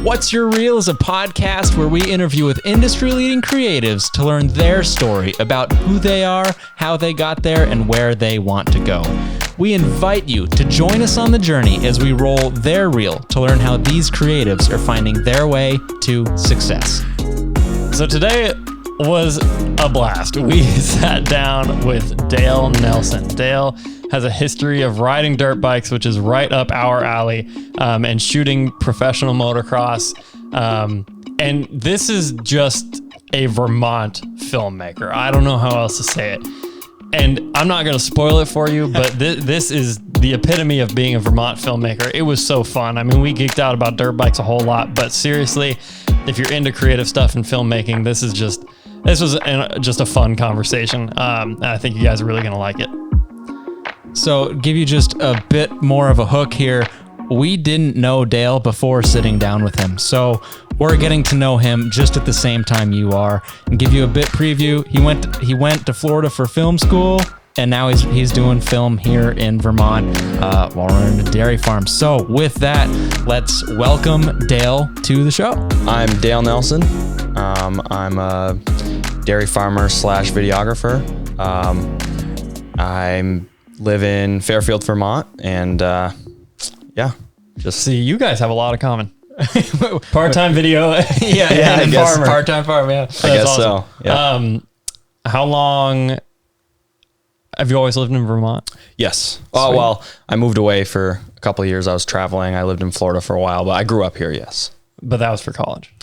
What's Your Reel is a podcast where we interview with industry-leading creatives to learn their story about who they are, how they got there, and where they want to go. We invite you to join us on the journey as we roll their reel to learn how these creatives are finding their way to success. So today was a blast. We sat down with Dale Nelson. Dale has a history of riding dirt bikes, which is right up our alley, and shooting professional motocross. And this is just a Vermont filmmaker. I don't know how else to say it. And I'm not going to spoil it for you, but this is the epitome of being a Vermont filmmaker. It was so fun. I mean, we geeked out about dirt bikes a whole lot, but seriously, if you're into creative stuff and filmmaking, this was just a fun conversation. I think you guys are really going to like it. So give you just a bit more of a hook here. We didn't know Dale before sitting down with him. So we're getting to know him just at the same time you are, and give you a bit preview. He went to Florida for film school, and now he's doing film here in Vermont while running a dairy farm. So with that, let's welcome Dale to the show. I'm Dale Nelson. I'm a dairy farmer / videographer. I live in Fairfield, Vermont, and just see, you guys have a lot of common. Part-time video, I guess farmer. Part-time farmer, yeah. I guess awesome. So. Yeah. How long have you always lived in Vermont? Yes. Oh, well, I moved away for a couple of years. I was traveling. I lived in Florida for a while, but I grew up here. Yes. But that was for college.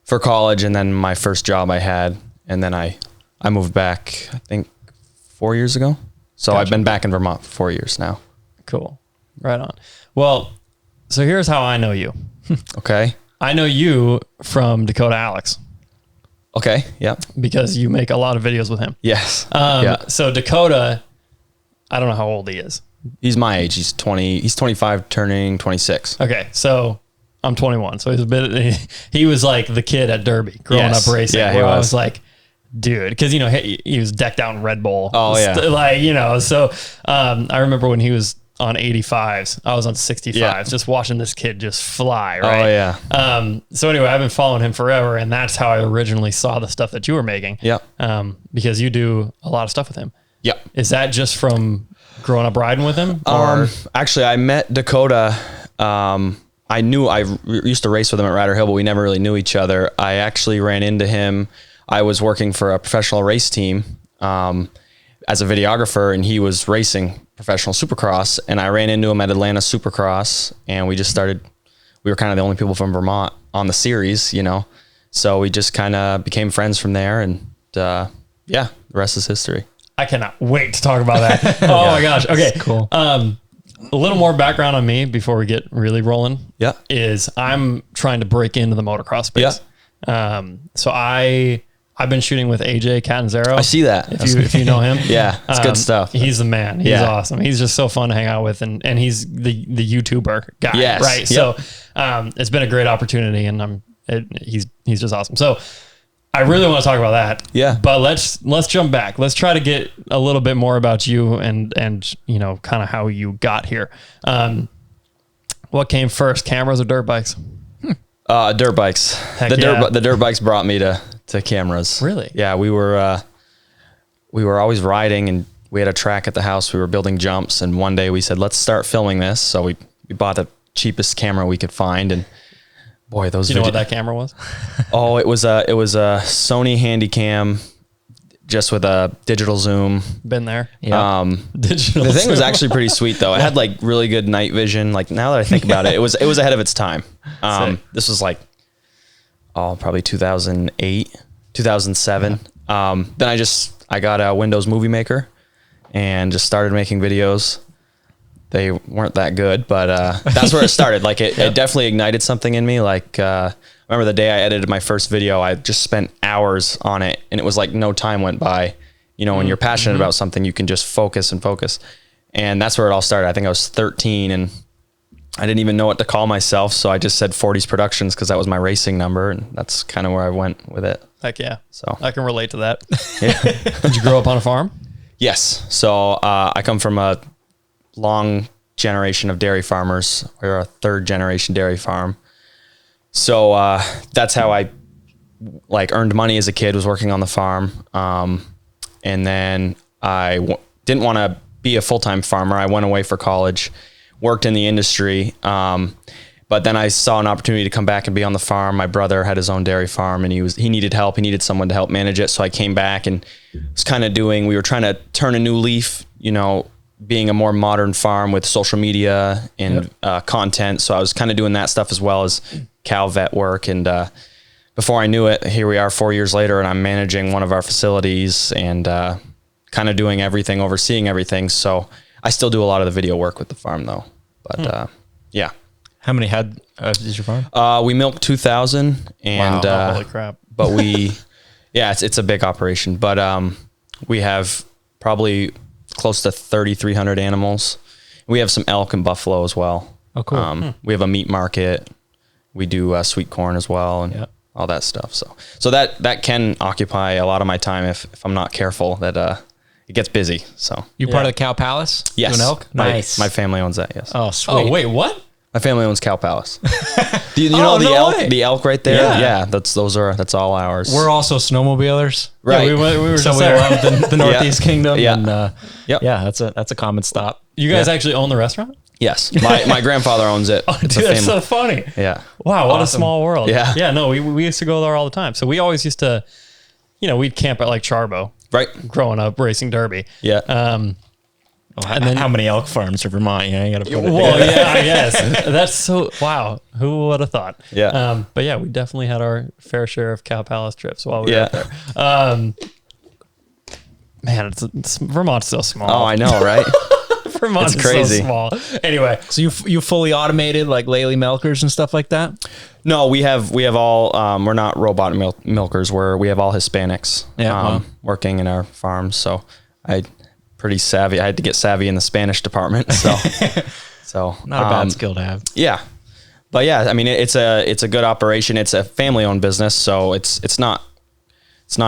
For college, and then my first job I had, and then I moved back, I think 4 years ago. So Gotcha. I've been back in Vermont for 4 years now. Cool. Right on. Well, so here's how I know you. Okay. I know you from Dakota Alex. Okay. Yeah. Because you make a lot of videos with him. Yes. So Dakota, I don't know how old he is. He's my age. He's 20. He's 25, turning 26. Okay. So I'm 21. So he was like the kid at Derby growing up racing. Yeah, where I was like, dude, because he was decked out in Red Bull. Oh yeah, So I remember when he was on 85s, I was on 65s, just watching this kid just fly. Right. Oh yeah. So anyway, I've been following him forever, and that's how I originally saw the stuff that you were making. Yeah. Because you do a lot of stuff with him. Yep. Is that just from growing up riding with him? Or? Actually, I met Dakota. I used to race with him at Ryder Hill, but we never really knew each other. I actually ran into him. I was working for a professional race team as a videographer, and he was racing professional Supercross, and I ran into him at Atlanta Supercross, and we were kind of the only people from Vermont on the series, so we just kind of became friends from there, and the rest is history. I cannot wait to talk about that. Oh my gosh. Okay. Cool. A little more background on me before we get really rolling. Yeah. Is I'm trying to break into the motocross space. Yeah. So I've been shooting with AJ Catanzaro. I see that. If you know him. Yeah, it's good stuff. He's the man. He's awesome. He's just so fun to hang out with, and he's the YouTuber guy. Yes. Right. Yep. So it's been a great opportunity, and he's just awesome. So I really want to talk about that. Yeah. But let's jump back. Let's try to get a little bit more about you and kind of how you got here. What came first, cameras or dirt bikes? Dirt bikes. Heck The dirt bikes brought me to cameras. Really? Yeah, we were always riding, and we had a track at the house. We were building jumps, and one day we said, let's start filming this. So we bought the cheapest camera we could find, and boy, those. Do you know what that camera was? Oh, it was a Sony Handycam, just with a digital zoom. Been there. Yeah. Digital. The thing was actually pretty sweet though. It had like really good night vision. Like now that I think about it, it was ahead of its time. This was like, probably 2008, 2007. Then I got a Windows Movie Maker and just started making videos. They weren't that good, but that's where it started. Like it definitely ignited something in me. Like I remember the day I edited my first video, I just spent hours on it, and it was like no time went by. When you're passionate about something, you can just focus. And that's where it all started. I think I was 13, and I didn't even know what to call myself, so I just said 40s Productions because that was my racing number, and that's kind of where I went with it. Heck yeah. So I can relate to that. Yeah. Did you grow up on a farm? Yes. So I come from a long generation of dairy farmers. We're a third generation dairy farm. So that's how I like earned money as a kid, was working on the farm. And then I didn't want to be a full-time farmer. I went away for college, worked in the industry. But then I saw an opportunity to come back and be on the farm. My brother had his own dairy farm, and he needed help. He needed someone to help manage it. So I came back and was kind of we were trying to turn a new leaf, you know, being a more modern farm with social media and content. So I was kind of doing that stuff as well as cow vet work. And before I knew it, here we are 4 years later, and I'm managing one of our facilities and kind of doing everything, overseeing everything. So I still do a lot of the video work with the farm though. But yeah. How many head is your farm? We milk 2,000 and, Wow, holy crap. but it's a big operation, but, we have probably close to 3,300 animals. We have some elk and buffalo as well. Oh, cool. We have a meat market. We do sweet corn as well and all that stuff. So that can occupy a lot of my time if I'm not careful, that it gets busy. So You part of the Cow Palace? yes, Doing elk? Nice. My family owns that. Yes. Oh, sweet. Oh, wait, what? My family owns Cow Palace. Do you know the elk right there? Yeah. That's all ours. We're also snowmobilers. right. Yeah, we were So just we there. love the Northeast Kingdom. Yeah. And, Yep. yeah, that's a common stop. You guys actually own the restaurant? Yes. My grandfather owns it. It's Dude, a that's family. so funny. Yeah. Wow, what a Awesome. small world. Yeah. Yeah, no, we used to go there all the time. So we always used to, we'd camp at like Charbo Right. growing up, racing derby. Yeah. And then how many elk farms are Vermont? You got to put it Well, yeah, I guess. That's so, wow. Who would have thought? Yeah. But yeah, we definitely had our fair share of Cow Palace trips while we were Yeah. out there. Man, it's Vermont's so small. Oh, I know, right? Vermont's it's crazy. so small. Anyway, So you fully automated like Lely milkers and stuff like that? No, we have all. We're not robot milkers. We have all Hispanics. Yeah, wow. Working in our farms. So pretty savvy. I had to get savvy in the Spanish department. So Not a bad skill to have. Yeah, but yeah, I mean it's a good operation. It's a family owned business, so it's not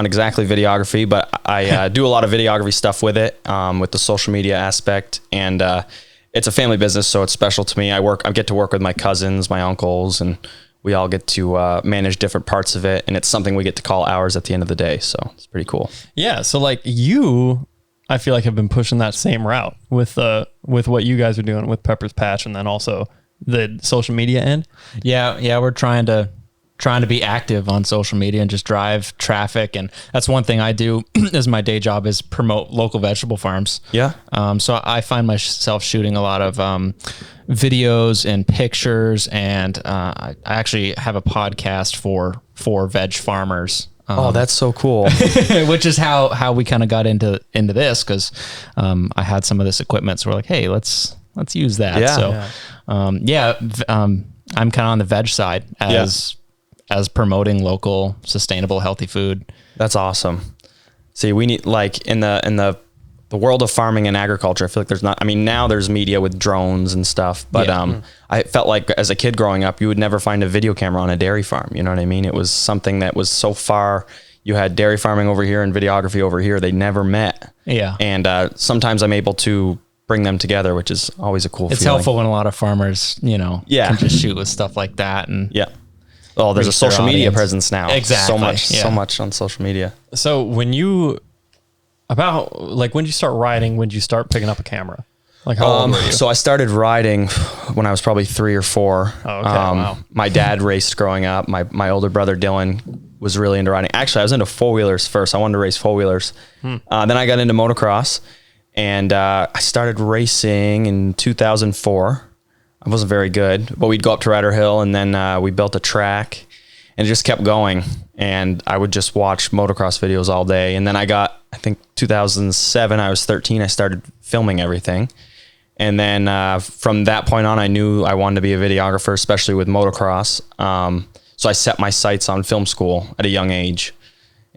exactly videography, but I do a lot of videography stuff with it, with the social media aspect, and it's a family business, so it's special to me. I get to work with my cousins, my uncles, and we all get to manage different parts of it, and it's something we get to call ours at the end of the day. So it's pretty cool. yeah. So like I feel like have been pushing that same route with what you guys are doing with Pepper's Patch, and then also the social media end. Yeah, we're trying to be active on social media and just drive traffic, and that's one thing I do as my day job is promote local vegetable farms. Yeah. So I find myself shooting a lot of videos and pictures, and I actually have a podcast for veg farmers. Oh, that's so cool. Which is how we kind of got into this, because I had some of this equipment, so we're like, hey, let's use that. Yeah. So I'm kind of on the veg side as promoting local, sustainable, healthy food. That's awesome. See, we need, like, in the world of farming and agriculture, I feel like there's not, I mean, now there's media with drones and stuff, but I felt like as a kid growing up, you would never find a video camera on a dairy farm. You know what I mean? It was something that was so far. You had dairy farming over here and videography over here. They never met. Yeah. And sometimes I'm able to bring them together, which is always a cool feeling. It's helpful when a lot of farmers, can just shoot with stuff like that. And Yeah. Oh, there's a reach their social media audience. presence now. Exactly. So much on social media. So when you start riding, when did you start picking up a camera? Like how old were you? So I started riding when I was probably 3 or 4. Oh, okay. Wow. My dad raced growing up. My older brother Dylan was really into riding. Actually, I was into 4-wheelers first. I wanted to race 4-wheelers. Then I got into motocross, and I started racing in 2004. I wasn't very good, but we'd go up to Rider Hill, and then we built a track, and it just kept going. And I would just watch motocross videos all day. And then I think 2007, I was 13. I started filming everything. And then from that point on, I knew I wanted to be a videographer, especially with motocross. So I set my sights on film school at a young age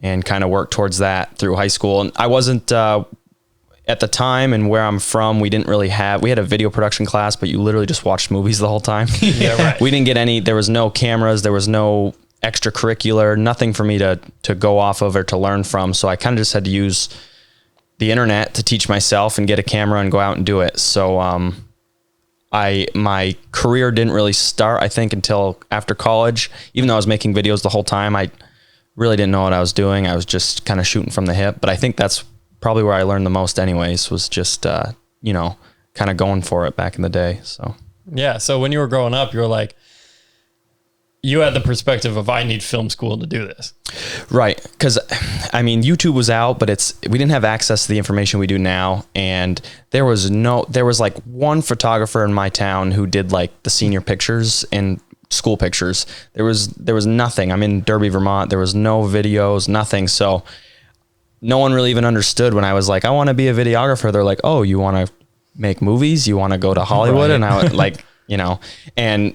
and kind of worked towards that through high school. And I wasn't, at the time and where I'm from, we had a video production class, but you literally just watched movies the whole time. Yeah, right. We didn't get there was no cameras, there was no extracurricular, nothing for me to go off of or to learn from. So I kind of just had to use the internet to teach myself and get a camera and go out and do it. So my career didn't really start, I think, until after college. Even though I was making videos the whole time, I really didn't know what I was doing. I was just kind of shooting from the hip. But I think that's probably where I learned the most anyways, was just, you know, kind of going for it back in the day. So, yeah. So when you were growing up, you were like, you had the perspective of, I need film school to do this. Right. Because, I mean, YouTube was out, but we didn't have access to the information we do now. And there was like one photographer in my town who did like the senior pictures and school pictures. There was nothing. I'm in Derby, Vermont. There was no videos, nothing. So no one really even understood when I was like, I want to be a videographer. They're like, oh, you want to make movies? You want to go to Hollywood? Right. And I was like, you know, and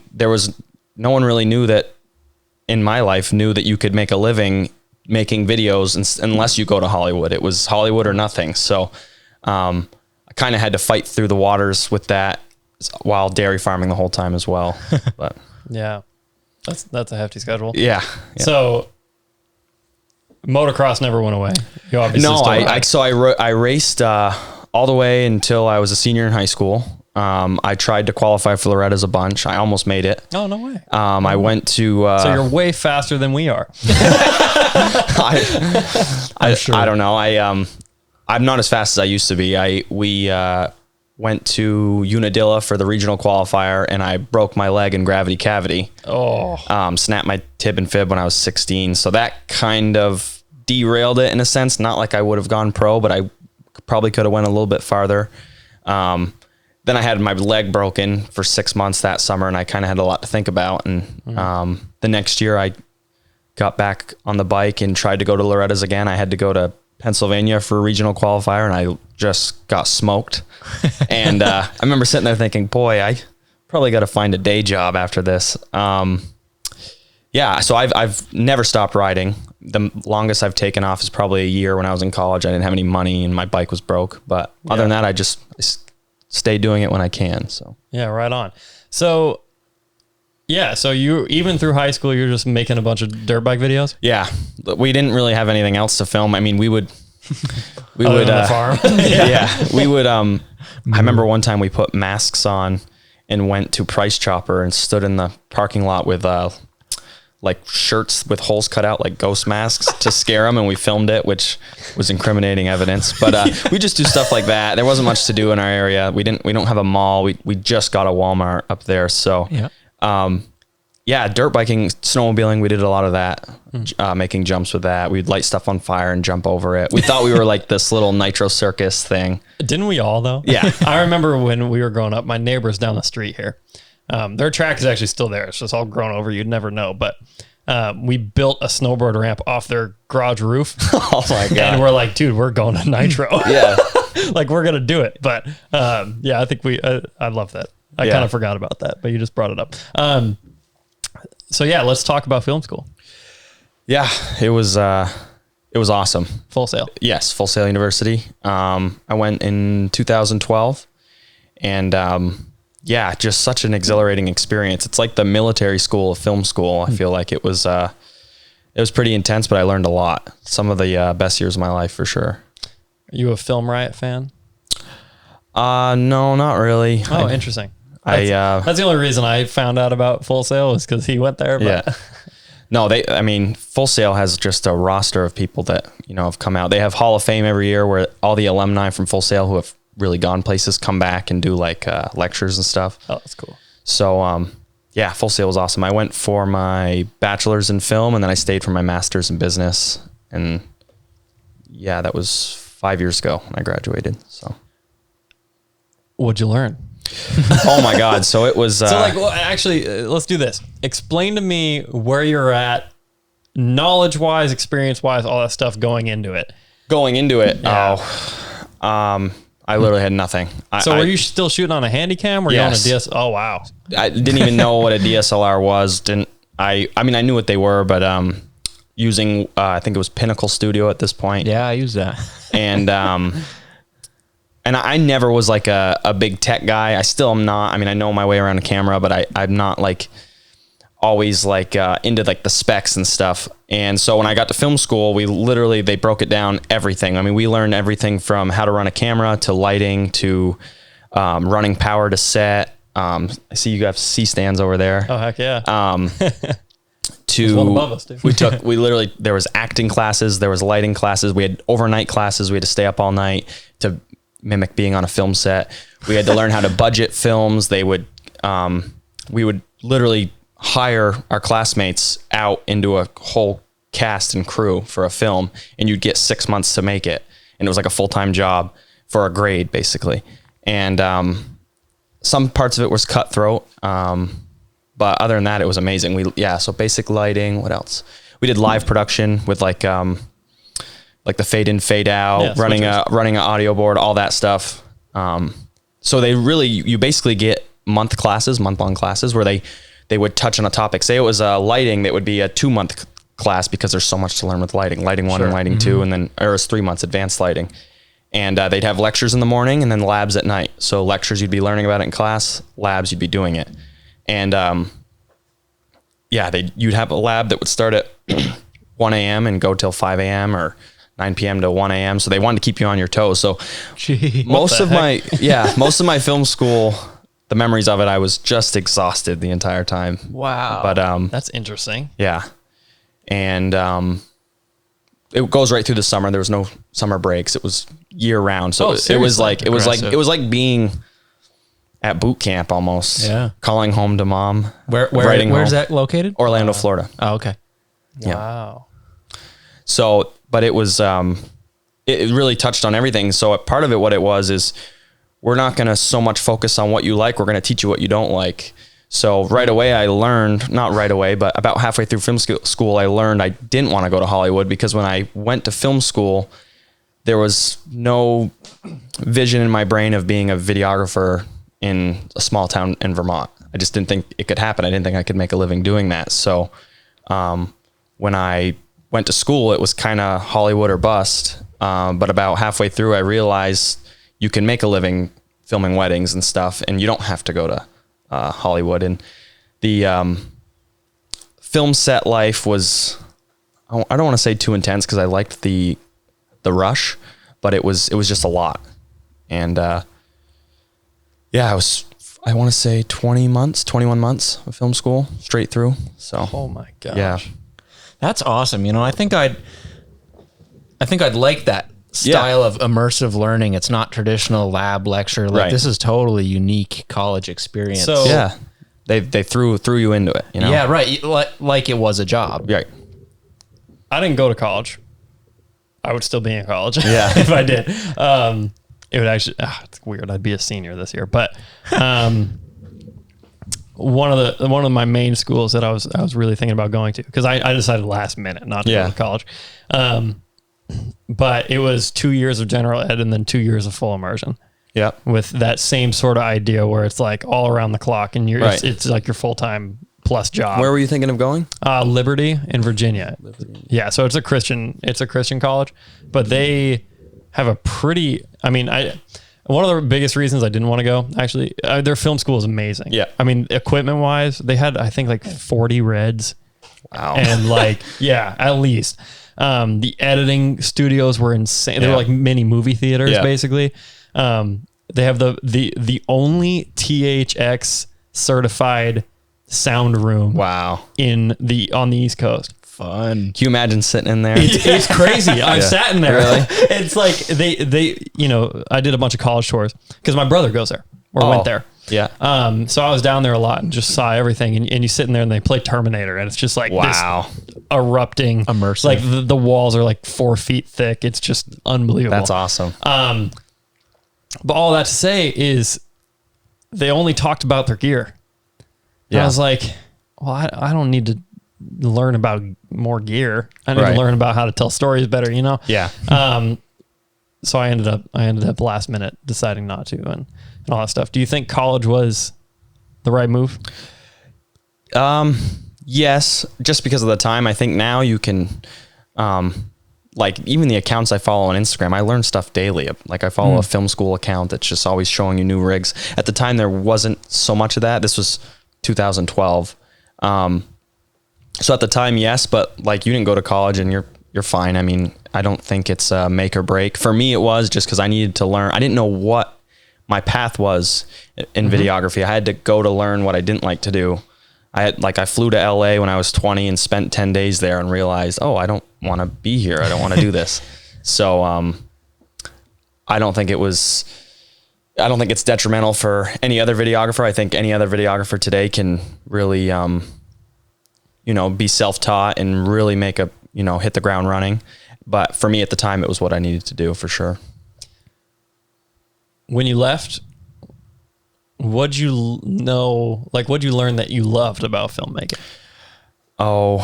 no one really knew that in my life knew that you could make a living making videos unless you go to Hollywood. It was Hollywood or nothing. So I kind of had to fight through the waters with that while dairy farming the whole time as well. But yeah, that's a hefty schedule. Yeah. So motocross never went away. You obviously I raced all the way until I was a senior in high school. I tried to qualify for Loretta's a bunch. I almost made it. Oh, no way. I went to... so you're way faster than we are. I'm sure. I don't know. I'm not as fast as I used to be. We went to Unadilla for the regional qualifier, and I broke my leg in gravity cavity. Oh. Snapped my tib and fib when I was 16. So that kind of derailed it in a sense. Not like I would have gone pro, but I probably could have went a little bit farther. Then I had my leg broken for 6 months that summer, and I kind of had a lot to think about. And the next year I got back on the bike and tried to go to Loretta's again. I had to go to Pennsylvania for a regional qualifier, and I just got smoked. And I remember sitting there thinking, boy, I probably got to find a day job after this. Yeah, so I've never stopped riding. The longest I've taken off is probably a year. When I was in college, I didn't have any money and my bike was broke. But other than that, I stay doing it when I can. So yeah, right on. So yeah, so you, even through high school, you're just making a bunch of dirt bike videos? Yeah, we didn't really have anything else to film. I mean, we would on the farm. We would I remember one time we put masks on and went to Price Chopper and stood in the parking lot with like shirts with holes cut out, like ghost masks, to scare them, and we filmed it, which was incriminating evidence. But we just do stuff like that. There wasn't much to do in our area. We don't have a mall. We just got a Walmart up there. So dirt biking, snowmobiling, we did a lot of that, making jumps with that. We'd light stuff on fire and jump over it. We thought we were like this little nitro circus thing. Didn't we all though? Yeah. I remember when we were growing up, my neighbors down the street here, their track is actually still there. It's just all grown over. You'd never know. But we built a snowboard ramp off their garage roof. Oh my God. And we're like, dude, we're going to nitro. Yeah. Like we're going to do it. But I think I love that. I kind of forgot about that, but you just brought it up. So yeah, let's talk about film school. Yeah, it was awesome. Full Sail. Yes, Full Sail University. I went in 2012, and just such an exhilarating experience. It's like the military school of film school. I feel like it was pretty intense, but I learned a lot. Some of the best years of my life for sure. Are you a Film Riot fan? No, not really. Oh, interesting. That's the only reason I found out about Full Sail was because he went there. But. Yeah. No, Full Sail has just a roster of people that, have come out. They have Hall of Fame every year where all the alumni from Full Sail who have really gone places come back and do like lectures and stuff. Oh, that's cool. So, Full Sail was awesome. I went for my bachelor's in film, and then I stayed for my master's in business. And that was 5 years ago when I graduated. So what'd you learn? Oh my God. So it was, let's do this. Explain to me where you're at knowledge wise, experience wise, all that stuff going into it. Yeah. I literally had nothing. Were you still shooting on a Handycam? Were you on a DS? Oh, wow. I didn't even know what a DSLR was. I knew what they were, but, using, I think it was Pinnacle Studio at this point. Yeah, I use that. And I never was like a big tech guy. I still am not. I mean, I know my way around a camera, but I'm not like always like into like the specs and stuff. And so when I got to film school, they broke it down everything. I mean, we learned everything from how to run a camera to lighting to running power to set, I see you have C stands over there. Oh, heck yeah. To one above us, too. we literally, there was acting classes, there was lighting classes, we had overnight classes, we had to stay up all night to mimic being on a film set. We had to learn how to budget films. We would literally hire our classmates out into a whole cast and crew for a film, and you'd get 6 months to make it. And it was like a full-time job for a grade, basically. And some parts of it was cutthroat. But other than that, it was amazing. So basic lighting. What else? We did live production with like the fade in, fade out, running an audio board, all that stuff. So you basically get month-long classes where they would touch on a topic. Say it was lighting, that would be a 2-month class because there's so much to learn with lighting. Lighting 1 and lighting 2, and then it was 3 months advanced lighting. And they'd have lectures in the morning and then labs at night. So lectures, you'd be learning about it in class. Labs, you'd be doing it. And you'd have a lab that would start at 1 a.m. and go till 5 a.m. or 9 p.m. to 1 a.m. So they wanted to keep you on your toes. So most of my film school, the memories of it, I was just exhausted the entire time. Wow. But that's interesting. Yeah. And it goes right through the summer. There was no summer breaks. It was year round. So it was like being at boot camp almost. Yeah. Calling home to mom. Where's that located? Orlando, Florida. Oh, okay. Yeah. Wow. So, but it was, it really touched on everything. So part of it, what it was is, we're not going to so much focus on what you like. We're going to teach you what you don't like. So right away I learned, not right away, but about halfway through film school, I learned I didn't want to go to Hollywood, because when I went to film school, there was no vision in my brain of being a videographer in a small town in Vermont. I just didn't think it could happen. I didn't think I could make a living doing that. So when I went to school, it was kind of Hollywood or bust. But about halfway through, I realized you can make a living filming weddings and stuff, and you don't have to go to Hollywood. And the film set life was, I don't want to say too intense, because I liked the rush, but it was just a lot. And I want to say 21 months of film school straight through. So oh my gosh. Yeah. That's awesome. I think I'd like that style of immersive learning. It's not traditional lab lecture. Like This is totally unique college experience. So yeah, they threw you into it. Yeah, right. Like it was a job. Right. I didn't go to college. I would still be in college. Yeah. If I did. It would actually, it's weird. I'd be a senior this year, but one of my main schools that I was really thinking about going to, because I decided last minute not to go to college. But it was 2 years of general ed and then 2 years of full immersion. Yeah. With that same sort of idea where it's like all around the clock, and it's like your full-time plus job. Where were you thinking of going? Liberty in Virginia. Yeah. So it's a Christian college, but they have a pretty, one of the biggest reasons I didn't want to go, actually, their film school is amazing. Yeah. Equipment wise, they had, I think, like 40 Reds. Wow. And at least. The editing studios were insane. They were like mini movie theaters, basically. They have the only THX certified sound room. Wow. On the East Coast. Fun. Can you imagine sitting in there? It's crazy. I've sat in there. Really? It's like they I did a bunch of college tours because my brother goes there or went there. Yeah. So I was down there a lot and just saw everything, and you sit in there and they play Terminator, and it's just like this erupting immersive. Like the walls are like 4 feet thick. It's just unbelievable. That's awesome. But all that to say is they only talked about their gear. And Yeah. I was like, well, I don't need to learn about more gear. I need to learn about how to tell stories better, Yeah. So I ended up last minute deciding not to and all that stuff. Do you think college was the right move? Yes, just because of the time. I think now you can, even the accounts I follow on Instagram, I learn stuff daily. Like I follow a film school account that's just always showing you new rigs. At the time, there wasn't so much of that. This was 2012. So at the time, yes, but you didn't go to college and you're fine. I don't think it's a make or break. For me, it was just because I needed to learn. I didn't know what my path was in videography. I had to go to learn what I didn't like to do. I flew to LA when I was 20 and spent 10 days there and realized, oh, I don't want to be here. I don't want to do this. So, I don't think it's detrimental for any other videographer. I think any other videographer today can really, be self-taught and really hit the ground running. But for me at the time, it was what I needed to do for sure. When you left, what'd you learn that you loved about filmmaking? Oh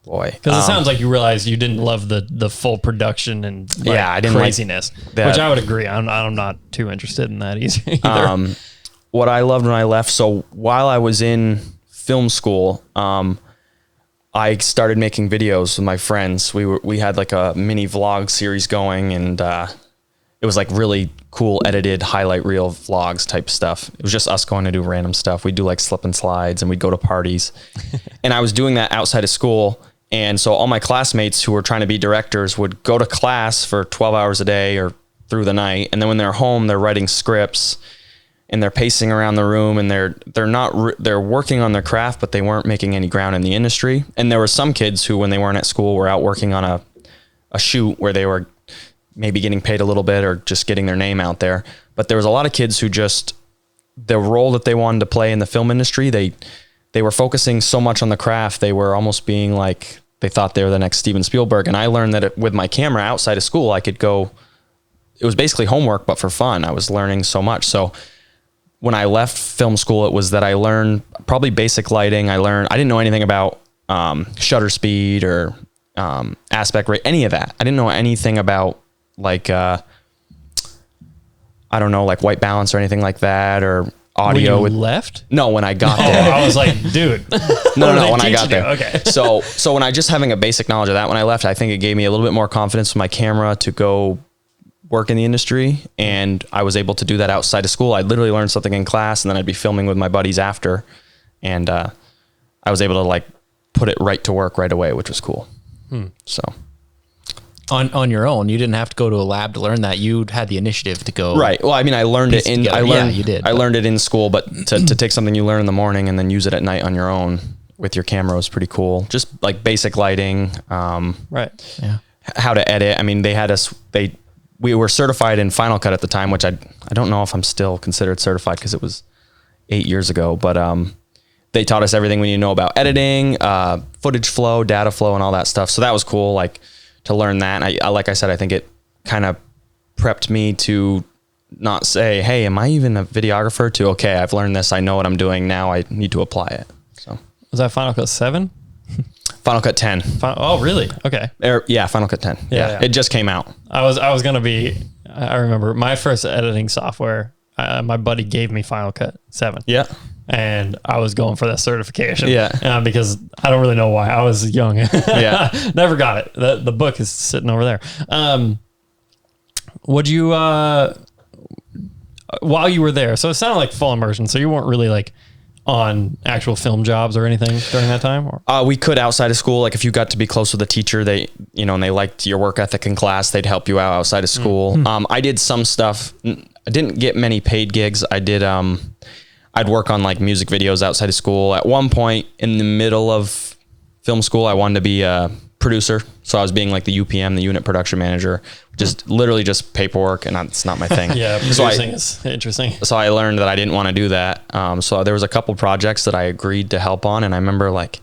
boy. Because it sounds like you realized you didn't love the full production and I didn't craziness, which I would agree. I'm not too interested in that either. What I loved when I left. So while I was in film school, I started making videos with my friends. We had like a mini vlog series going, and it was like really cool edited highlight reel vlogs type stuff. It was just us going to do random stuff. We'd do like slip and slides, and we'd go to parties. And I was doing that outside of school. And so all my classmates who were trying to be directors would go to class for 12 hours a day or through the night. And then when they're home, they're writing scripts and they're pacing around the room, and they're working on their craft, but they weren't making any ground in the industry. And there were some kids who, when they weren't at school, were out working on a shoot where they were maybe getting paid a little bit or just getting their name out there. But there was a lot of kids who the role that they wanted to play in the film industry, they were focusing so much on the craft. They were almost being like, they thought they were the next Steven Spielberg. And I learned that with my camera outside of school, I could go, it was basically homework, but for fun. I was learning so much. So when I left film school, it was that I learned probably basic lighting. I didn't know anything about shutter speed or aspect rate, any of that. I didn't know anything about like, I don't know, like white balance or anything like that, or audio. When you left? No, when I got there. I was like, dude. No, when I got there. Okay. So when I just having a basic knowledge of that, when I left, I think it gave me a little bit more confidence with my camera to go work in the industry. And I was able to do that outside of school. I literally learned something in class, and then I'd be filming with my buddies after. And I was able to like put it right to work right away, which was cool. So on your own, you didn't have to go to a lab to learn that. You had the initiative to go. Right. Well, I mean, I learned it you did. I learned it in school, but to take something you learn in the morning and then use it at night on your own with your camera was pretty cool. Just like basic lighting, right. Yeah. How to edit. I mean, we were certified in Final Cut at the time, which I don't know if I'm still considered certified because it was 8 years ago, but they taught us everything we need to know about editing, footage flow, data flow, and all that stuff. So that was cool, like to learn that. And like I said, I think it kind of prepped me to not say, hey, am I even a videographer, to, okay, I've learned this, I know what I'm doing, now I need to apply it. So was that Final Cut 7? Final Cut 10. Oh, really? Okay. Yeah, Final Cut 10. Yeah. It just came out. I remember my first editing software, my buddy gave me Final Cut 7. Yeah. And I was going for that certification. Yeah. Because I don't really know why. I was young. Yeah. Never got it. The book is sitting over there. Would you, while you were there, so it sounded like full immersion, so you weren't really like on actual film jobs or anything during that time? Or? We could outside of school. Like if you got to be close with a teacher, and they liked your work ethic in class, they'd help you out outside of school. I did some stuff. I didn't get many paid gigs. I did, I'd work on like music videos outside of school. At one point in the middle of film school, I wanted to be a producer. So I was being like the UPM, the unit production manager, just literally just paperwork, and that's not my thing. Yeah, producing is interesting. So I learned that I didn't want to do that. So there was a couple projects that I agreed to help on, and I remember like,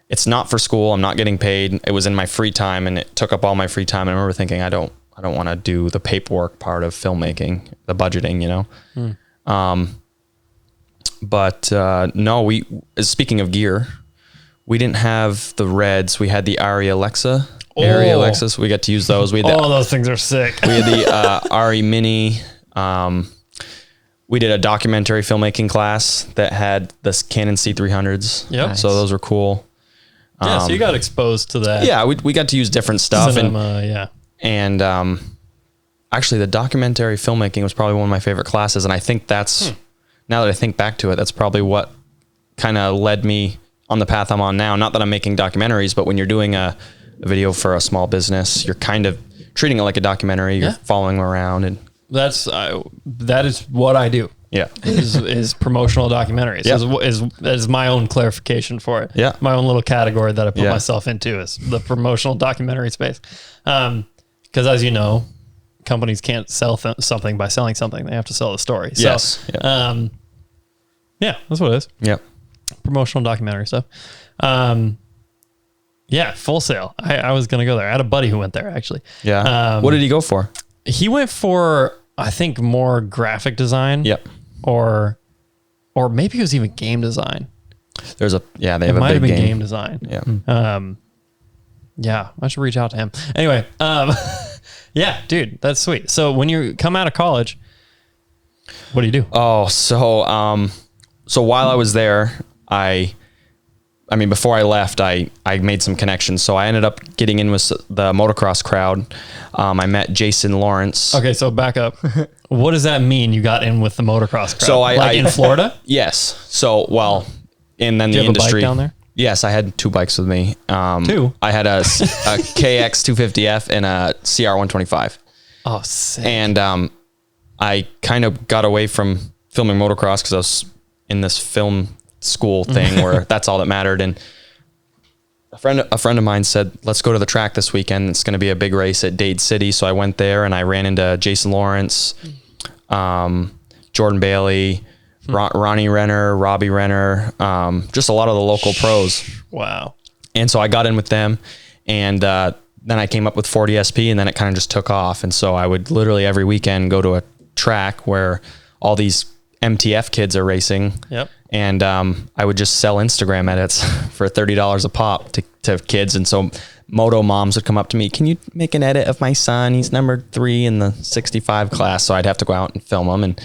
it's not for school. I'm not getting paid. It was in my free time, and it took up all my free time. And I remember thinking, I don't want to do the paperwork part of filmmaking, the budgeting, But no, speaking of gear, we didn't have the Reds. We had the Arri Alexa. Arri Alexas. We got to use those. Those things are sick. We had the Arri Mini. We did a documentary filmmaking class that had the Canon C300s. Yep. Nice. So those were cool. Yeah, so you got exposed to that. Yeah, we got to use different stuff. Cinema, And actually, the documentary filmmaking was probably one of my favorite classes. And I think that's, now that I think back to it, that's probably what kind of led me on the path I'm on now. Not that I'm making documentaries, but when you're doing a video for a small business, you're kind of treating it like a documentary. You're following them around and that is what I do. Yeah. is promotional documentaries. Yeah. Is my own clarification for it. Yeah. My own little category that I put Yeah. myself into is the promotional documentary space. Because as you know, companies can't sell something by selling something. They have to sell the story. Yes. So, yeah, that's what it is. Yeah. Promotional documentary stuff. Yeah, Full Sail. I was going to go there. I had a buddy who went there actually. Yeah. What did he go for? He went for, I think, more graphic design. Yep. Or maybe it was even game design. They have It a might have big been game. game design. Yeah. Yeah, I should reach out to him. Anyway, yeah, dude, that's sweet. So when you come out of college, what do you do? Oh, so while I was there, before I left, I made some connections. So I ended up getting in with the motocross crowd. I met Jason Lawrence. Okay, so back up. What does that mean? You got in with the motocross crowd? So in Florida? Yes. So, and then Do you the have industry a bike down there? Yes, I had 2 bikes with me. 2? I had a KX 250F and a CR 125. Oh, sick. And I kind of got away from filming motocross because I was in this film school thing where that's all that mattered. And a friend of mine said, let's go to the track this weekend. It's going to be a big race at Dade City. So I went there and I ran into Jason Lawrence, Jordan Bailey, Ronnie Renner, Robbie Renner, just a lot of the local pros. Wow. And so I got in with them, and then I came up with 40 SP, and then it kind of just took off. And so I would literally every weekend go to a track where all these MTF kids are racing. Yep. And I would just sell Instagram edits for $30 a pop to kids. And so moto moms would come up to me, can you make an edit of my son? He's number 3 in the 65 class. So I'd have to go out and film them. And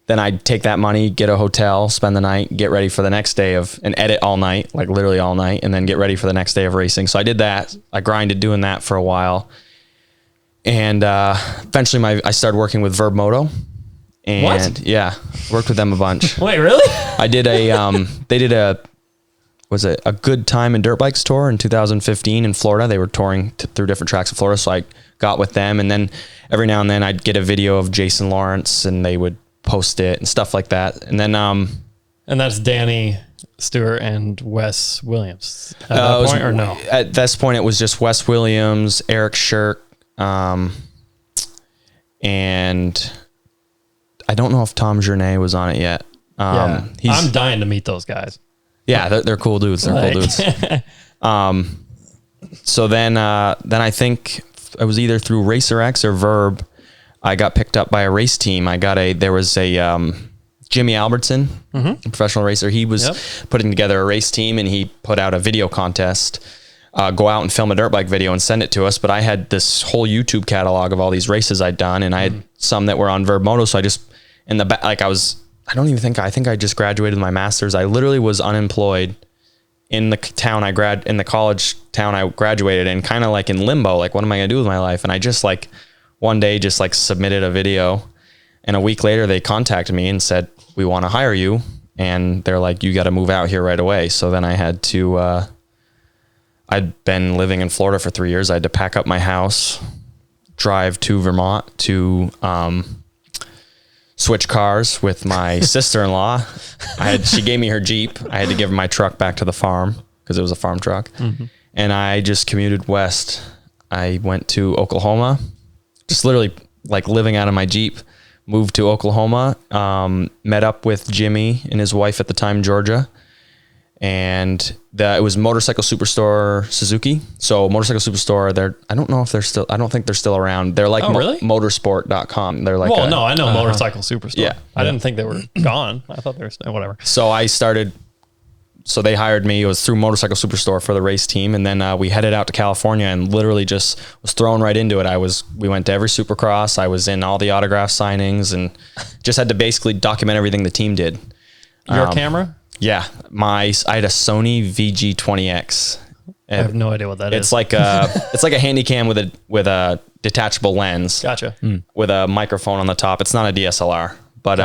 then I'd take that money, get a hotel, spend the night, get ready for the next day and edit all night, like literally all night, and then get ready for the next day of racing. So I did that. I grinded doing that for a while. And eventually I started working with Verb Moto. And what? Yeah, worked with them a bunch. Wait, really? I did they did a good time in dirt bikes tour in 2015 in Florida. They were touring through different tracks in Florida. So I got with them, and then every now and then I'd get a video of Jason Lawrence and they would post it and stuff like that. And then, and that's Danny Stewart and Wes Williams at that point, or no? At this point, it was just Wes Williams, Eric Shirk, and I don't know if Tom Journet was on it yet. Yeah. I'm dying to meet those guys. Yeah, they're cool dudes. They're cool dudes. So then I think it was either through Racer X or Verb, I got picked up by a race team. There was a Jimmy Albertson, a professional racer. He was putting together a race team, and he put out a video contest. Go out and film a dirt bike video and send it to us. But I had this whole YouTube catalog of all these races I'd done, and I had some that were on Verb Moto. So I just in the back, I think I just graduated my master's. I literally was unemployed in the town in the college town I graduated in, kind of like in limbo. Like, what am I gonna do with my life? And I just one day just submitted a video, and a week later they contacted me and said, we want to hire you. And they're like, you got to move out here right away. So then I had to, I'd been living in Florida for 3 years. I had to pack up my house, drive to Vermont to, switch cars with my sister-in-law. She gave me her Jeep. I had to give her my truck back to the farm because it was a farm truck. And I just commuted west. I went to Oklahoma, just literally living out of my Jeep, moved to Oklahoma, met up with Jimmy and his wife at the time, Georgia. And it was Motorcycle Superstore Suzuki. So Motorcycle Superstore, I don't think they're still around. They're like really? motorsport.com. They're like, no, I know Motorcycle Superstore. Yeah. I didn't think they were gone. I thought they were whatever. So they hired me. It was through Motorcycle Superstore for the race team. And then we headed out to California and literally just was thrown right into it. We went to every Supercross. I was in all the autograph signings and just had to basically document everything the team did. Your camera? Yeah. I had a Sony VG20X. I have no idea what that is. It's like a handy cam with a detachable lens. Gotcha. With a microphone on the top. It's not a DSLR. But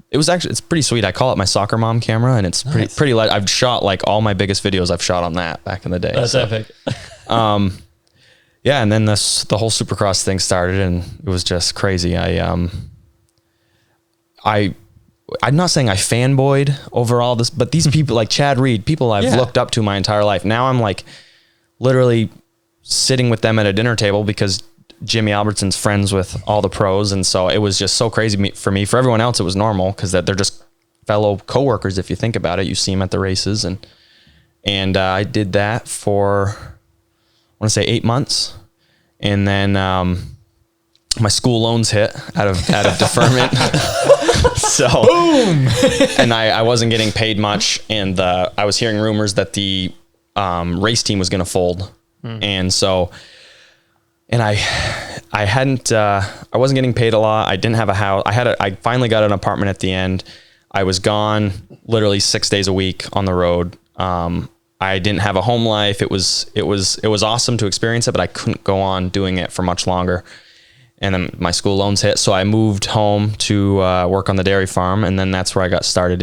it's pretty sweet. I call it my soccer mom camera, and it's pretty light. I've shot all my biggest videos I've shot on that back in the day. That's epic. Yeah, and then the whole Supercross thing started, and it was just crazy. I'm not saying I fanboyed over all this, but these people like Chad Reed, people I've looked up to my entire life. Now I'm like literally sitting with them at a dinner table because Jimmy Albertson's friends with all the pros. And so it was just so crazy for me. For everyone else, it was normal because that they're just fellow coworkers. If you think about it, you see them at the races, and I did that for, I want to say 8 months. And then, my school loans hit out of deferment. So, boom. And I wasn't getting paid much. And, I was hearing rumors that the, race team was going to fold. And so, and I wasn't getting paid a lot. I didn't have a house. I finally got an apartment at the end. I was gone literally 6 days a week on the road. I didn't have a home life. It was awesome to experience it, but I couldn't go on doing it for much longer. And then my school loans hit. So I moved home to, work on the dairy farm. And then that's where I got started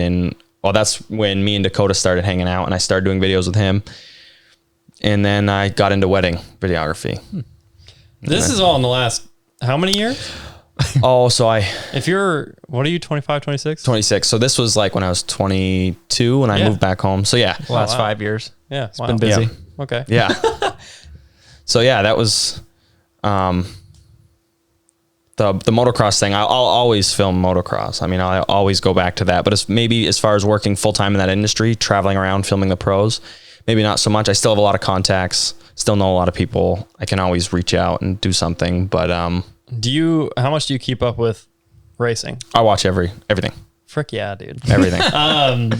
that's when me and Dakota started hanging out, and I started doing videos with him. And then I got into wedding videography. This is all in the last, how many years? Oh, so if you're, what are you, 25, 26? 26. So this was like when I was 22 when I moved back home. So yeah. Last 5 years. Yeah. It's been busy. Yeah. Okay. Yeah. So yeah, that was, the motocross thing. I'll always film motocross. I mean, I'll always go back to that, but it's maybe as far as working full time in that industry, traveling around, filming the pros, maybe not so much. I still have a lot of contacts, still know a lot of people. I can always reach out and do something, but, how much do you keep up with racing? I watch everything. Frick yeah, dude. Everything. Now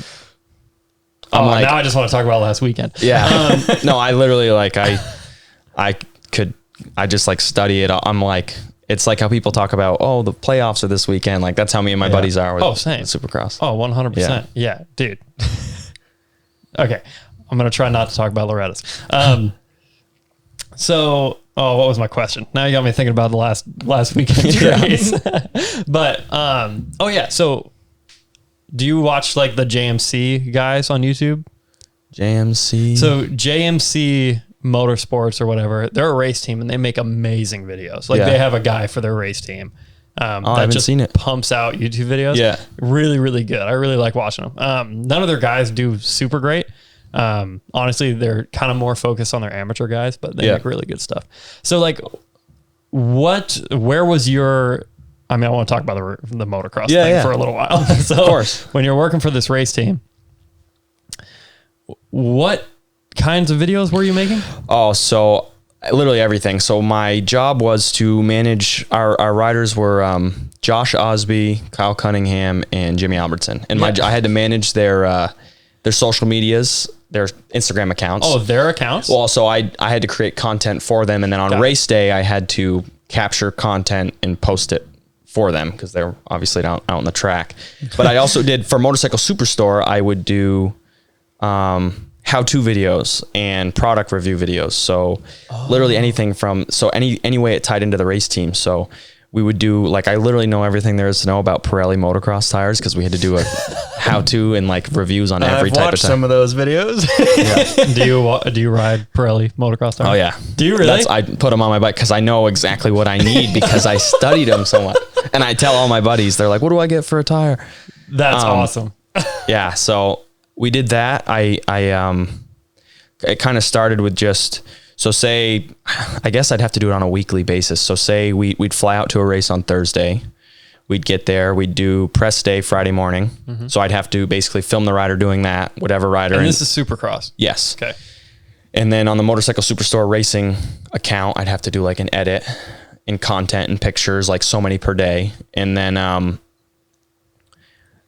I just want to talk about last weekend. Yeah. No, I literally I just like study it. I'm like, it's like how people talk about, oh, the playoffs are this weekend. Like that's how me and my buddies are with same. Supercross. Oh, 100%. Yeah, dude. Okay. I'm going to try not to talk about Loretta's. What was my question? Now you got me thinking about the last weekend's race. But, so do you watch like the JMC guys on YouTube? JMC. So JMC Motorsports or whatever, they're a race team and they make amazing videos. Like they have a guy for their race team. I haven't seen it. Pumps out YouTube videos. Yeah. Really, really good. I really like watching them. None of their guys do super great. Honestly, they're kind of more focused on their amateur guys, but they make really good stuff. So like where was your, I mean, I want to talk about the motocross thing for a little while. So of course, when you're working for this race team, what kinds of videos were you making? Oh, so literally everything. So my job was to manage our riders were, Josh Osby, Kyle Cunningham, and Jimmy Albertson. And I had to manage their social medias, their Instagram accounts. Oh, their accounts? Well, so I had to create content for them. And then on race day, I had to capture content and post it for them because they're obviously out on the track. But I also did, for Motorcycle Superstore, I would do how-to videos and product review videos. So literally anything from, any way it tied into the race team. So we would do, like, I literally know everything there is to know about Pirelli motocross tires because we had to do a how-to and like reviews on every type of tire. I've watched some of those videos. Yeah. Do you ride Pirelli motocross tires? Oh yeah. Do you really? I put them on my bike because I know exactly what I need because I studied them so much. And I tell all my buddies, they're like, what do I get for a tire? That's awesome. Yeah. So we did that. It kind of started with just, so say, I guess I'd have to do it on a weekly basis. So say we'd fly out to a race on Thursday. We'd get there. We'd do press day Friday morning. Mm-hmm. So I'd have to basically film the rider doing that, whatever rider. And this is Supercross? Yes. Okay. And then on the Motorcycle Superstore racing account, I'd have to do like an edit and content and pictures, like so many per day. And then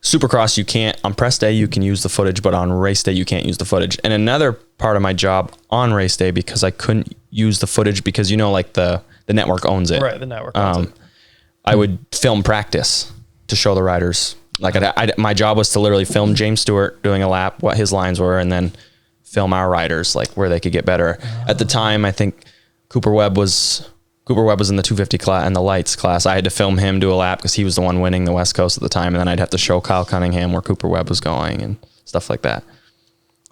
Supercross, you can't, on press day, you can use the footage, but on race day, you can't use the footage. And another part of my job on race day, because I couldn't use the footage because, like the network owns it. Right, the network owns it. I would film practice to show the riders. Like my job was to literally film James Stewart doing a lap, what his lines were, and then film our riders, like where they could get better. At the time, I think Cooper Webb was in the 250 class and the lights class. I had to film him do a lap because he was the one winning the West Coast at the time. And then I'd have to show Kyle Cunningham where Cooper Webb was going and stuff like that.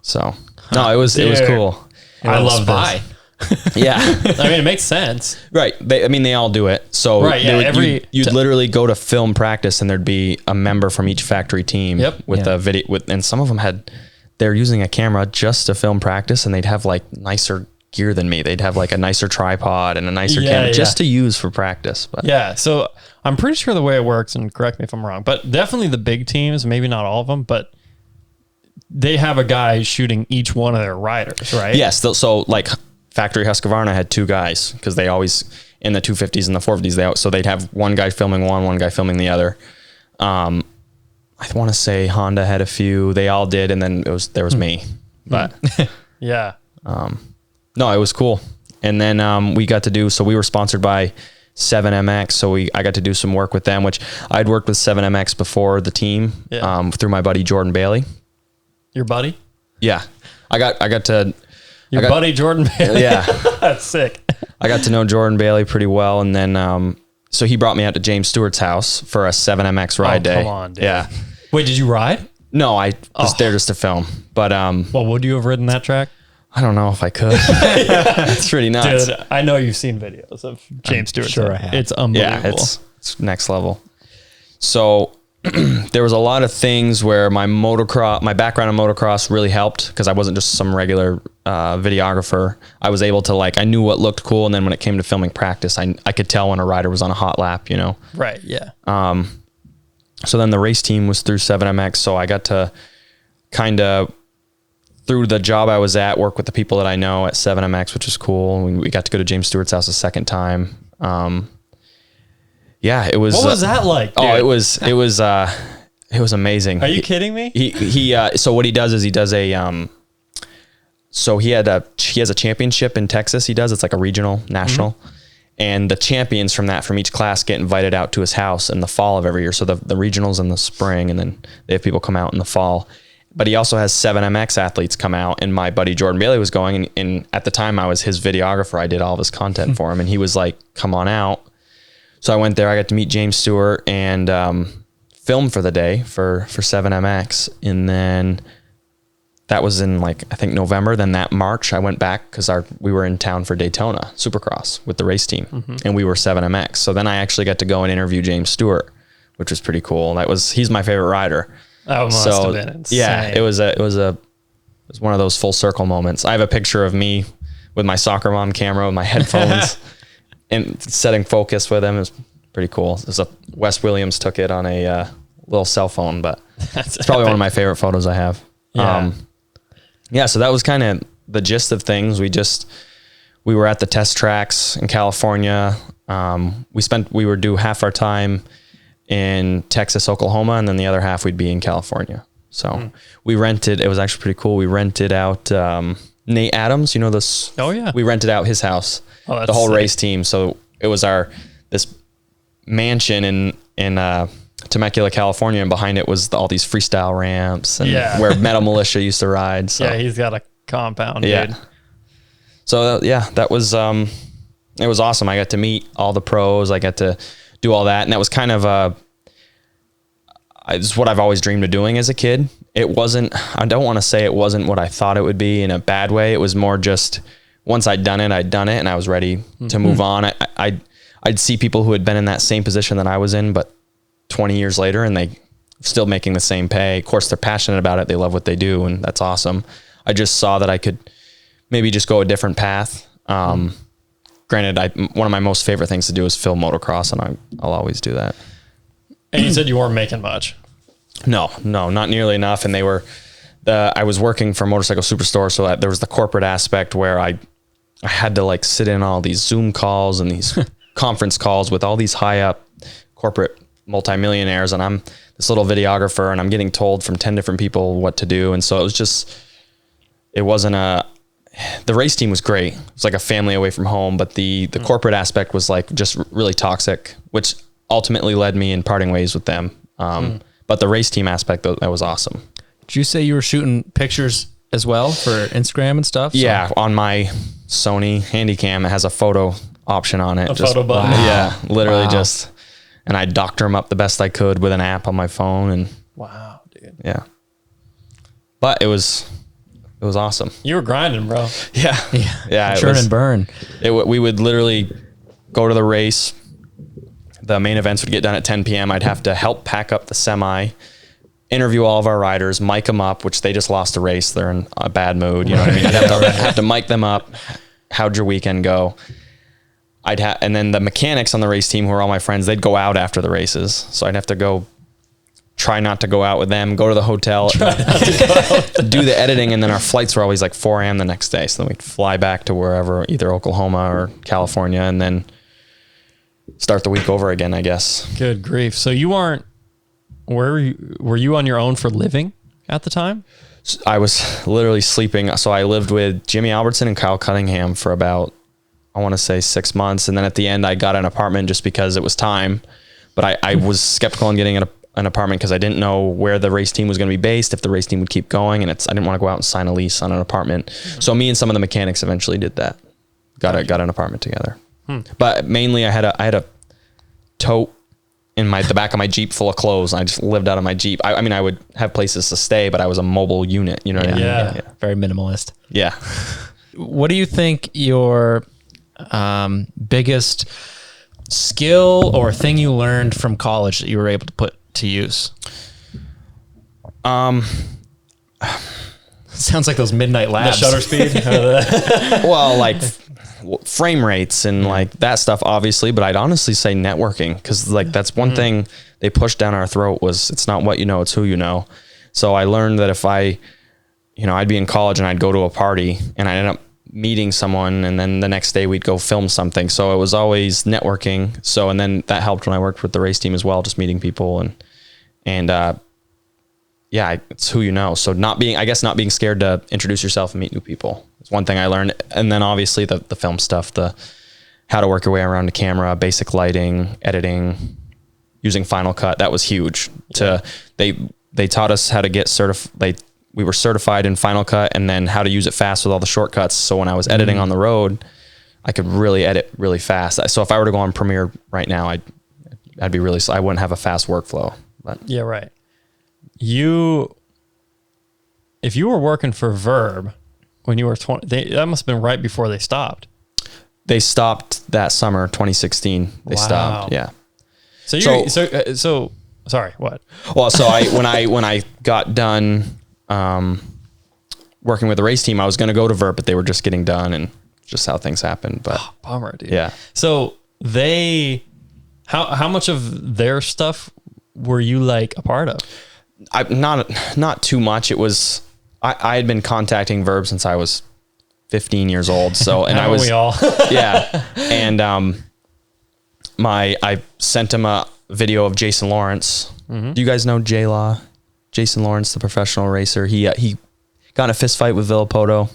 So no, it was cool. I love this. Yeah. I mean, it makes sense. Right. They all do it. So Right, yeah, you'd literally go to film practice and there'd be a member from each factory team with a video and some of them they're using a camera just to film practice, and they'd have like nicer gear than me. They'd have like a nicer tripod and a nicer camera just to use for practice. But yeah. So I'm pretty sure the way it works, and correct me if I'm wrong, but definitely the big teams, maybe not all of them, but they have a guy shooting each one of their riders, right? Yes. So like Factory Husqvarna had 2 guys because they always in the 250s and the 450s. So they'd have one guy filming one guy filming the other. I want to say Honda had a few. They all did, and then there was me. But yeah. No, it was cool. And then we got to do. So we were sponsored by 7MX. So I got to do some work with them, which I'd worked with 7MX before the team through my buddy Jordan Bailey. Your buddy? Yeah, I got to. Your buddy Jordan Bailey. Yeah, that's sick. I got to know Jordan Bailey pretty well, and then so he brought me out to James Stewart's house for a 7MX ride day. Come on, dude. Yeah. Wait, did you ride? No, I was there just to film. But well, would you have ridden that track? I don't know if I could. It's pretty nuts. Dude, I know you've seen videos of James Stewart. Sure I have. It's unbelievable. Yeah, it's next level. So there was a lot of things where my background in motocross really helped because I wasn't just some regular videographer. I was able to I knew what looked cool, and then when it came to filming practice, I could tell when a rider was on a hot lap, you know? Right, yeah. So then the race team was through 7MX, so I got to kind of, through the job I was at, work with the people that I know at 7MX, which is cool. We got to go to James Stewart's house a second time. Yeah, it was. What was that like, dude? Oh, it was amazing. Are you kidding me? He so what he does is he does so he has a championship in Texas. It's like a regional, national. Mm-hmm. And the champions from each class get invited out to his house in the fall of every year. So the regionals in the spring, and then they have people come out in the fall. But he also has 7MX athletes come out, and my buddy Jordan Bailey was going, and at the time I was his videographer. I did all of his content for him, and he was like, come on out. So I went there. I got to meet James Stewart and film for the day for 7MX. And then that was in I think November. Then that March I went back because we were in town for Daytona Supercross with the race team, and we were 7MX. So then I actually got to go and interview James Stewart, which was pretty cool. He's my favorite rider. That must have been insane. Yeah, it was one of those full circle moments. I have a picture of me with my soccer mom camera with my headphones and setting focus with him. It was pretty cool. Wes Williams took it on a little cell phone, but it's probably one of my favorite photos I have. Yeah. So that was kind of the gist of things. We were at the test tracks in California. We would do half our time in Texas, Oklahoma, and then the other half we'd be in California. So we rented, it was actually pretty cool. We rented out Nate Adams, you know this? Oh yeah. We rented out his house, the whole race team. So it was this mansion in Temecula, California, and behind it was all these freestyle ramps and where Metal Militia used to ride. So. Yeah, he's got a compound, dude. So that was it was awesome. I got to meet all the pros. I got to do all that, and that was kind of it's what I've always dreamed of doing as a kid. It wasn't. I don't want to say it wasn't what I thought it would be in a bad way. It was more just once I'd done it, and I was ready to move on. I'd see people who had been in that same position that I was in, but 20 years later, and they still making the same pay. Of course, they're passionate about it. They love what they do, and that's awesome. I just saw that I could maybe just go a different path. Granted, one of my most favorite things to do is film motocross, and I'll always do that. And you said you weren't making much. No, not nearly enough. And I was working for Motorcycle Superstore, so there was the corporate aspect where I had to sit in all these Zoom calls and these conference calls with all these high up corporate multimillionaires, and I'm this little videographer, and I'm getting told from 10 different people what to do. And so the race team was great. It was like a family away from home, but the corporate aspect was just really toxic, which ultimately led me in parting ways with them. But the race team aspect, that was awesome. Did you say you were shooting pictures as well for Instagram and stuff? Yeah, on my Sony Handycam, it has a photo option on it. Photo button. Wow. Yeah, literally and I doctor them up the best I could with an app on my phone. And wow, dude. Yeah. But it was It was awesome. You were grinding, bro. Yeah. Yeah. Churn and burn. We would literally go to the race. The main events would get done at 10 p.m. I'd have to help pack up the semi, interview all of our riders, mic them up, which they just lost a race. They're in a bad mood. You know what I mean? I'd have to mic them up. How'd your weekend go? And then the mechanics on the race team, who are all my friends, they'd go out after the races. So I'd have to go try not to go out with them, go to the hotel, do the editing. And then our flights were always like 4 a.m. the next day. So then we'd fly back to wherever, either Oklahoma or California, and then start the week over again, I guess. Good grief. So you aren't, were you on your own for living at the time? I was literally sleeping. So I lived with Jimmy Albertson and Kyle Cunningham for about, I want to say 6 months. And then at the end, I got an apartment just because it was time. But I was skeptical on getting an apartment because I didn't know where the race team was going to be based, if the race team would keep going. And I didn't want to go out and sign a lease on an apartment. So me and some of the mechanics eventually did that. Got an apartment together. But mainly I had a tote in the back of my Jeep full of clothes. I just lived out of my Jeep. I mean, I would have places to stay, but I was a mobile unit. You know what I mean? Yeah. Very minimalist. Yeah. What do you think your biggest skill or thing you learned from college that you were able to put to use? Sounds like those midnight labs. The shutter speed? Well, like frame rates and like that stuff, obviously, but I'd honestly say networking, because like that's one thing they pushed down our throat was it's not what you know, it's who you know. So I learned that if I'd be in college and I'd go to a party and I'd end up meeting someone, and then the next day we'd go film something. So it was always networking. So, and then that helped when I worked with the race team as well, just meeting people and yeah, it's who you know. So not being scared to introduce yourself and meet new people. It's one thing I learned. And then obviously the film stuff, the how to work your way around the camera, basic lighting, editing, using Final Cut. That was huge. They taught us how to get certified. We were certified in Final Cut, and then how to use it fast with all the shortcuts. So when I was editing on the road, I could really edit really fast. So if I were to go on Premiere right now, I wouldn't have a fast workflow. But yeah, right. If you were working for Verb when you were 20, that must have been right before they stopped. They stopped that summer, 2016. They stopped. Yeah. So sorry, what? Well, so when I got done working with the race team, I was going to go to Verb, but they were just getting done, and just how things happened. But bummer, dude. Yeah. So how much of their stuff were you like a part of? Not too much. It was, I had been contacting Verb since I was 15 years old. So, and we all, yeah. And, I sent him a video of Jason Lawrence. Do you guys know J-Law? Jason Lawrence, the professional racer. He got in a fist fight with Villapoto.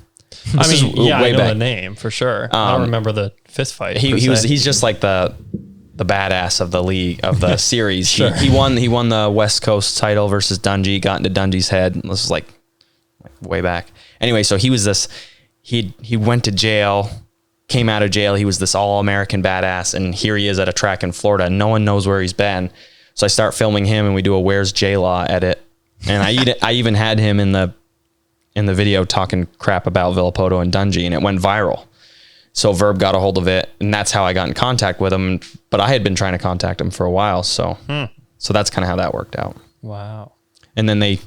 I know the name for sure. I don't remember the fist fight. He's just like the badass of the league, of the series. Sure. He won the West Coast title versus Dungey, got into Dungey's head. This is like way back. Anyway, so he was this, he went to jail, came out of jail. He was this all-American badass, and here he is at a track in Florida. No one knows where he's been. So I start filming him, and we do a Where's J-Law edit. And I even had him in the video talking crap about Villapoto and Dungey, and it went viral. So Verb got a hold of it, and that's how I got in contact with him. But I had been trying to contact him for a while. So that's kind of how that worked out. Wow. And then they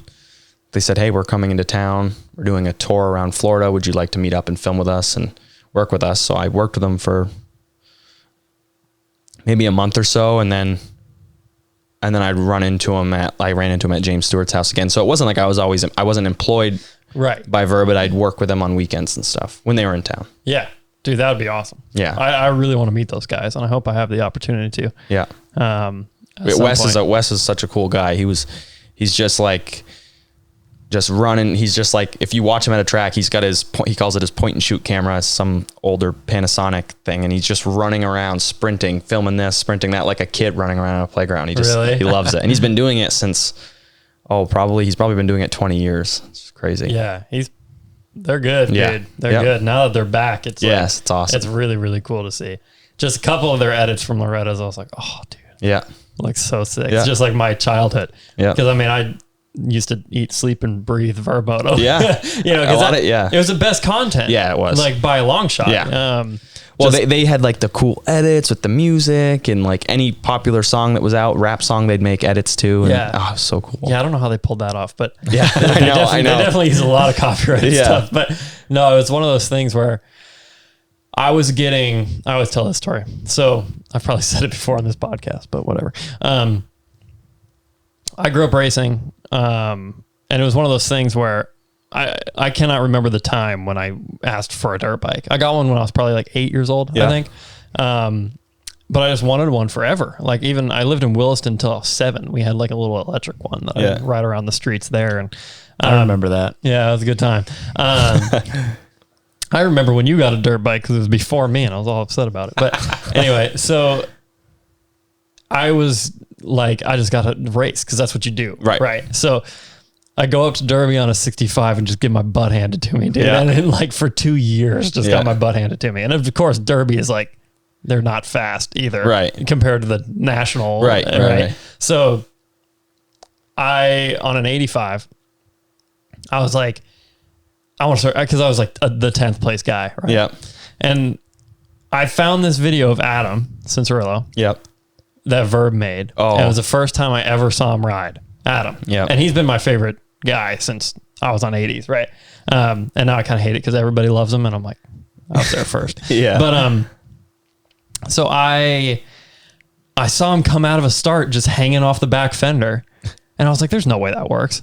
said, hey, we're coming into town. We're doing a tour around Florida. Would you like to meet up and film with us and work with us? So I worked with them for maybe a month or so. And then I ran into him at James Stewart's house again. So it wasn't like I wasn't employed by Verb, but I'd work with them on weekends and stuff when they were in town. Yeah. Dude, that would be awesome. Yeah. I really want to meet those guys, and I hope I have the opportunity to. Yeah. Wes is such a cool guy. He's just like, just running. He's just like, if you watch him at a track, he's got he calls it his point and shoot camera. It's some older Panasonic thing. And he's just running around, sprinting, filming this, sprinting that, like a kid running around on a playground. He loves it. And he's been doing it since, he's probably been doing it 20 years. It's crazy. Yeah. They're good, yeah. dude. They're good. Now that they're back, it's it's awesome. It's really, really cool to see. Just a couple of their edits from Loretta's, I was like, oh, dude. Yeah. Like so sick. Yeah. It's just like my childhood. Yeah. Because I mean, used to eat, sleep, and breathe Vermoto. Yeah. You know, A lot of- it was the best content. Yeah, it was. like by a long shot. Yeah. Well, they had like the cool edits with the music, and like any popular song that was out, rap song, they'd make edits to. And, Yeah. Oh, it was so cool. Yeah, I don't know how they pulled that off, but Yeah, I know. They definitely use a lot of copyright Yeah. stuff. But no, it's one of those things where I always tell this story. So I've probably said it before on this podcast, but whatever. I grew up racing, and it was one of those things where I cannot remember the time when I asked for a dirt bike. I got one when I was probably like 8 years old, I think. But I just wanted one forever. Like even I lived in Williston until I was 7. We had like a little electric one that I'd ride around the streets there. And I remember that. yeah, it was a good time. I remember when you got a dirt bike because it was before me and I was all upset about it. But anyway, so I was like, I just got to race because that's what you do. Right. So I go up to Derby on a 65 and just get my butt handed to me, dude. Yeah. And then like for 2 years, just got my butt handed to me. And of course, Derby is like, they're not fast either. Right. Compared to the national. Right. So on an 85, I was like, I want to start, because I was like the 10th place guy. Right. Yep. And I found this video of Adam Cincerillo Yep. that Verb made. Oh. And it was the first time I ever saw him ride. Adam. Yep. And he's been my favorite guy since I was on 80s, right? And now I kind of hate it because everybody loves him, and I'm like, I was there first. Yeah. But so I saw him come out of a start just hanging off the back fender, and I was like, there's no way that works.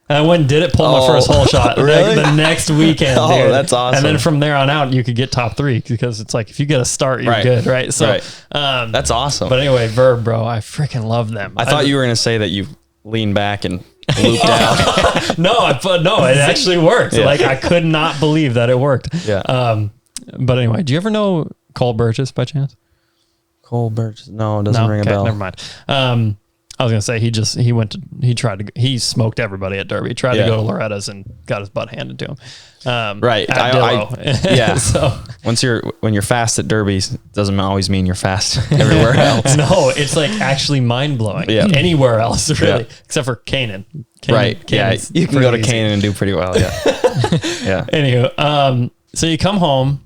And I went and did it, pulled my first hole shot Really? the next weekend. Oh, dude. that's awesome. And then from there on out, you could get top 3 because it's like if you get a start, you're good, right? So that's awesome. But anyway, Verb, bro, I freaking love them. I thought you were going to say that you leaned back and looped out. No, it actually worked. Yeah. Like I could not believe that it worked. Yeah. But anyway, do you ever know Cole Burgess by chance? Cole Birch. No, it doesn't ring a bell. Never mind. I was gonna say he smoked everybody at Derby. Tried to go to Loretta's and got his butt handed to him. Right. At Dillo. Yeah. So when you're fast at derbies, doesn't always mean you're fast everywhere else. no, it's like actually mind blowing. Yeah. Anywhere else really, Yeah. except for Canaan. Right. Yeah. Canaan's You can go to pretty easy. Canaan and do pretty well. Yeah. Yeah. Anywho, so you come home.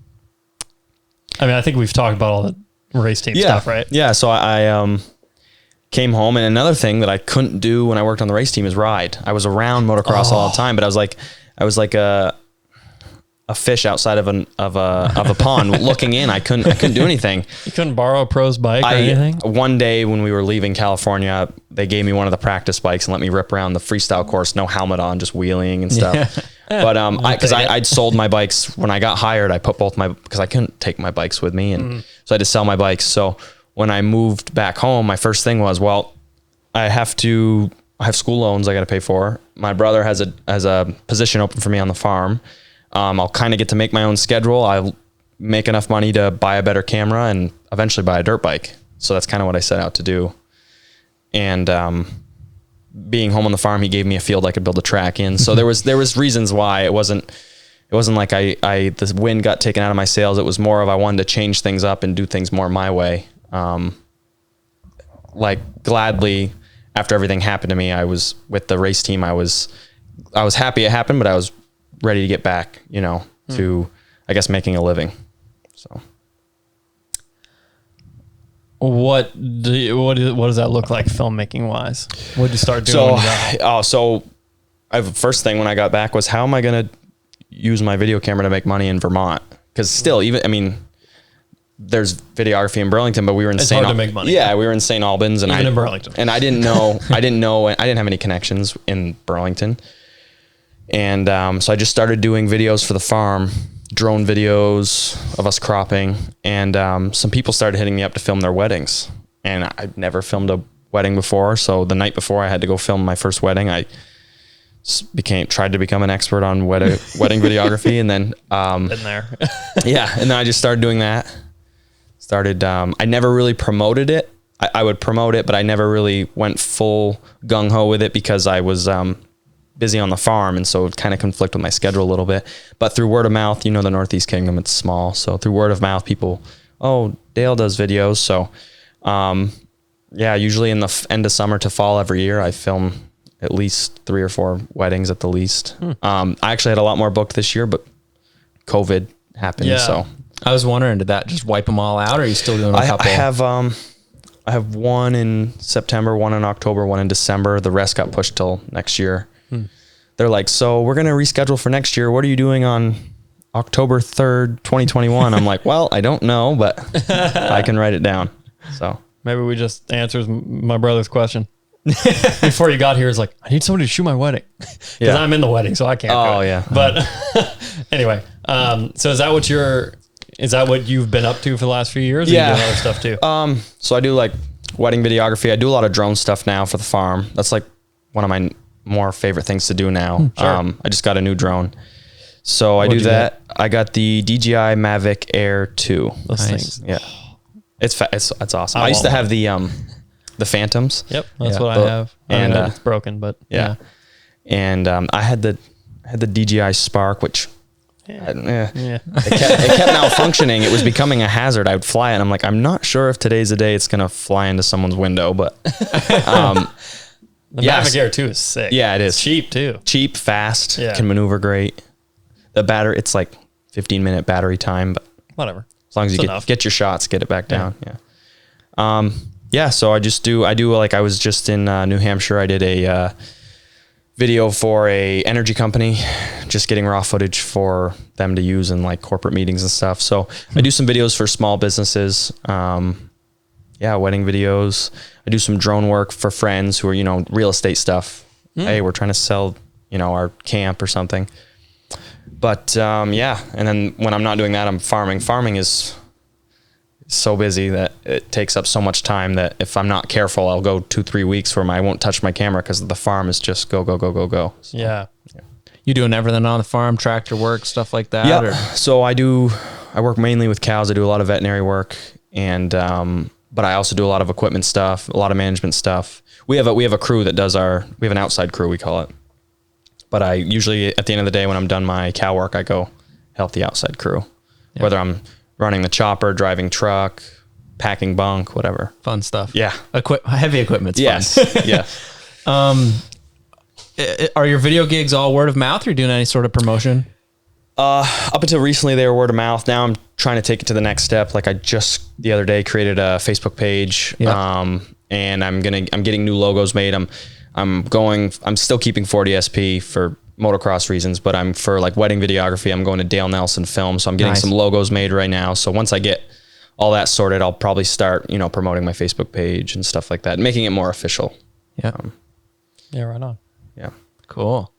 I mean, I think we've talked about all the race team stuff, right? Yeah. So I came home, and another thing that I couldn't do when I worked on the race team is ride. I was around motocross all the time, but I was like a fish outside of a pond looking in. I couldn't do anything. You couldn't borrow a pro's bike or anything? One day when we were leaving California, they gave me one of the practice bikes and let me rip around the freestyle course, no helmet on, just wheeling and stuff. Yeah. But because I'd sold my bikes when I got hired, I put because I couldn't take my bikes with me, and so I had to sell my bikes. So when I moved back home, my first thing was, well, I have school loans I got to pay for. My brother has a position open for me on the farm. I'll kind of get to make my own schedule. I'll make enough money to buy a better camera and eventually buy a dirt bike. So that's kind of what I set out to do. And being home on the farm, he gave me a field I could build a track in. So there was reasons why it wasn't like the wind got taken out of my sails. It was more of I wanted to change things up and do things more my way. Like gladly after everything happened to me, I was with the race team. I was happy it happened, but I was ready to get back, to, I guess, making a living. So what does that look like filmmaking wise? What did you start doing? First thing when I got back was, how am I going to use my video camera to make money in Vermont? Because still, there's videography in Burlington, but we were in It's hard to make money. Yeah, we were in St. Albans, and Even in Burlington. And I didn't know, I didn't have any connections in Burlington. And so I just started doing videos for the farm, drone videos of us cropping. And some people started hitting me up to film their weddings. And I'd never filmed a wedding before. So the night before I had to go film my first wedding, I tried to become an expert on wedding videography. And then, Been there. yeah. And then I just started doing that. I never really promoted it. I would promote it, but I never really went full gung ho with it because I was, busy on the farm. And so it kind of conflict with my schedule a little bit, but through word of mouth, the Northeast Kingdom, it's small. So through word of mouth, people, Dale does videos. So, usually in the end of summer to fall every year, I film at least 3 or 4 weddings at the least. I actually had a lot more booked this year, but COVID happened. Yeah. So I was wondering, did that just wipe them all out, or are you still doing a I couple? I have one in September, one in October, one in December. The rest got pushed till next year. They're like, so we're going to reschedule for next year. What are you doing on October 3rd, 2021? I'm like, well, I don't know, but I can write it down. So Maybe we just answers my brother's question. Before you got here, it's like, I need somebody to shoot my wedding. Because Yeah. I'm in the wedding, so I can't Oh, do it. yeah. But anyway, so is that what you've been up to for the last few years? Or Yeah. you doing other stuff too? So I do like wedding videography. I do a lot of drone stuff now for the farm. That's like one of my more favorite things to do now. Sure. I just got a new drone. So I What'd do you that. I got the DJI Mavic Air 2. Those Nice. things. Yeah. It's awesome. I I used to want have the Phantoms. Yep, that's Yeah. what I have. And, I mean, it's broken, but Yeah. And I had the DJI Spark, which yeah. it kept malfunctioning. It was becoming a hazard. I would fly it, and I'm like, I'm not sure if today's the day it's gonna fly into someone's window, but The Yes. Mavic Air 2 is sick. Yeah, it is. It's cheap too. cheap, fast, Yeah. can maneuver great. The battery, it's like 15-minute battery time, but Whatever. as long as you It's enough. get your shots, get it back down. Yeah. So I do like, I was just in New Hampshire. I did a video for a energy company, just getting raw footage for them to use in like corporate meetings and stuff. So I do some videos for small businesses. Wedding videos. I do some drone work for friends who are, real estate stuff. Hey, we're trying to sell, our camp or something. But and then when I'm not doing that, I'm farming. Farming is so busy that it takes up so much time that if I'm not careful, I'll go 2-3 weeks where I won't touch my camera because the farm is just go, go, go, go, go. So, Yeah. You doing everything on the farm, tractor work, stuff like that? yeah. Or? So I work mainly with cows. I do a lot of veterinary work, and but I also do a lot of equipment stuff, a lot of management stuff. We have a crew that does we have an outside crew, we call it. But I usually, at the end of the day, when I'm done my cow work, I go help the outside crew, whether I'm running the chopper, driving truck, packing bunk, whatever. Fun stuff. Yeah. Heavy equipment's Yes. fun. Yeah. Are your video gigs all word of mouth, or are you doing any sort of promotion? Up until recently, they were word of mouth. Now I'm trying to take it to the next step. Like I just the other day created a Facebook page, and I'm getting new logos made. I'm still keeping 40 SP for motocross reasons, but I'm for like wedding videography. I'm going to Dale Nelson Film, so I'm getting Nice. some logos made right now. So once I get all that sorted, I'll probably start, promoting my Facebook page and stuff like that, making it more official. Yeah. Yeah, right on. Yeah. Cool.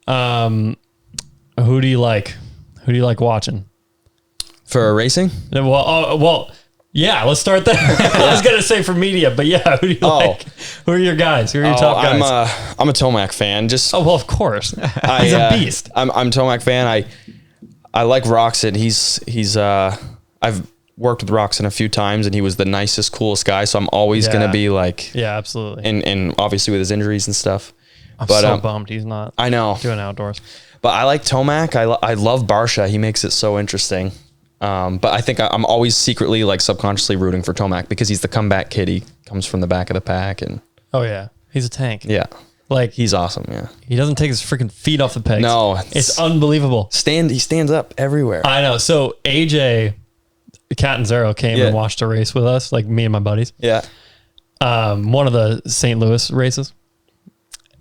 Who do you like? Who do you like watching? For racing? Well, yeah, let's start there. I was gonna say for media, but yeah, who do you like? Who are your guys? Who are your top guys? I'm a Tomac fan. Just Oh well, of course. He's a beast. I'm Tomac fan. I like Roxon. He's I've worked with Roxon a few times, and he was the nicest, coolest guy. So I'm always gonna be like, Yeah, absolutely. and obviously with his injuries and stuff. I'm so bummed he's not I know. doing outdoors. But I like Tomac. I love Barsha. He makes it so interesting. But I think I'm always secretly, like, subconsciously rooting for Tomac because he's the comeback kid. He comes from the back of the pack, and Oh yeah, he's a tank. yeah, Like he's awesome. Yeah, he doesn't take his freaking feet off the pegs. No, it's unbelievable. he stands up everywhere. I know. So AJ, Catanzaro came and watched a race with us, like me and my buddies. Yeah, One of the St. Louis races,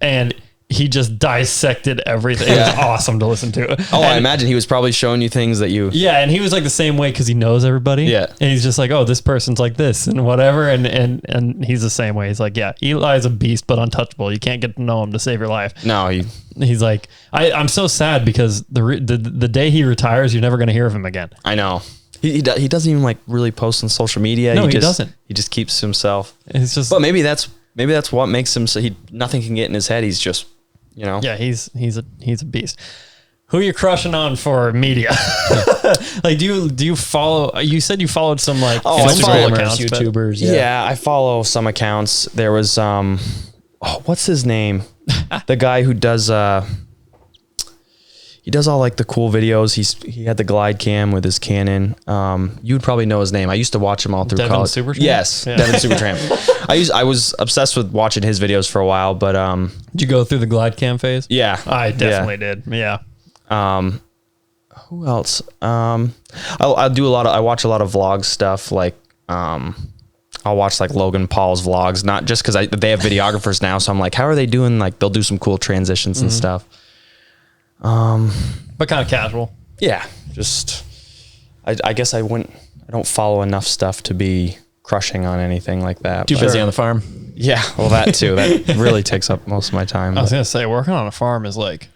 and he just dissected everything. It was awesome to listen to. Oh, I imagine he was probably showing you things that you. Yeah, and he was like the same way because he knows everybody. Yeah. And he's just like, oh, this person's like this and whatever. And he's the same way. He's like, yeah, Eli's a beast, but untouchable. You can't get to know him to save your life. No, He's like, I'm so sad because the day he retires, you're never going to hear of him again. I know. He doesn't even like really post on social media. No, he doesn't. He just keeps to himself. It's just, But maybe that's what makes him so nothing can get in his head. He's just, yeah, he's a beast. Who are you crushing on for media? Like, do you follow? You said you followed some like Instagram accounts, but- YouTubers. Yeah, I follow some accounts. There was what's his name? The guy who does he does all like the cool videos. He had the glide cam with his Canon. You'd probably know his name. I used to watch him all through Devin college. Supertramp? Yes, Yeah. Devin Supertramp. I was obsessed with watching his videos for a while, but Did you go through the glide cam phase? yeah, I definitely did. Yeah. Who else? I'll do a lot of. I watch a lot of vlog stuff. Like, I'll watch like Logan Paul's vlogs, not just because they have videographers now. So I'm like, how are they doing? Like, they'll do some cool transitions and stuff. But kind of casual. Yeah, just I guess I don't follow enough stuff to be crushing on anything like that. Too but- busy on the farm. Yeah, well, that too. That really takes up most of my time. I was going to say, working on a farm is like,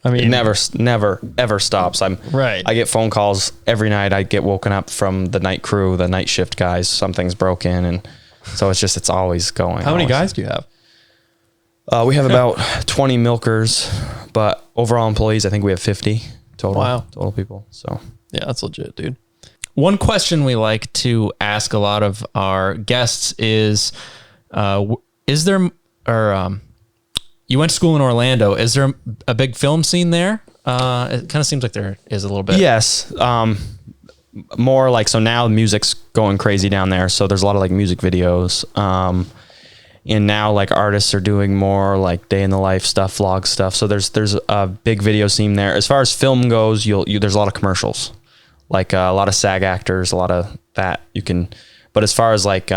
I mean, It never ever stops. Right. I get phone calls every night. I get woken up from the night crew, the night shift guys. Something's broken, and so it's always going. how many always. guys do you have? We have about 20 milkers, but overall employees, I think we have 50 total. Wow. Total people. So Yeah, that's legit, dude. One question we like to ask a lot of our guests is there, or you went to school in Orlando. Is there a big film scene there? It kind of seems like there is a little bit. yes, more like, so now music's going crazy down there. So there's a lot of like music videos. And now like artists are doing more like day in the life stuff, vlog stuff. So there's a big video scene there. As far as film goes, there's a lot of commercials, like a lot of SAG actors, a lot of that you can. But as far as like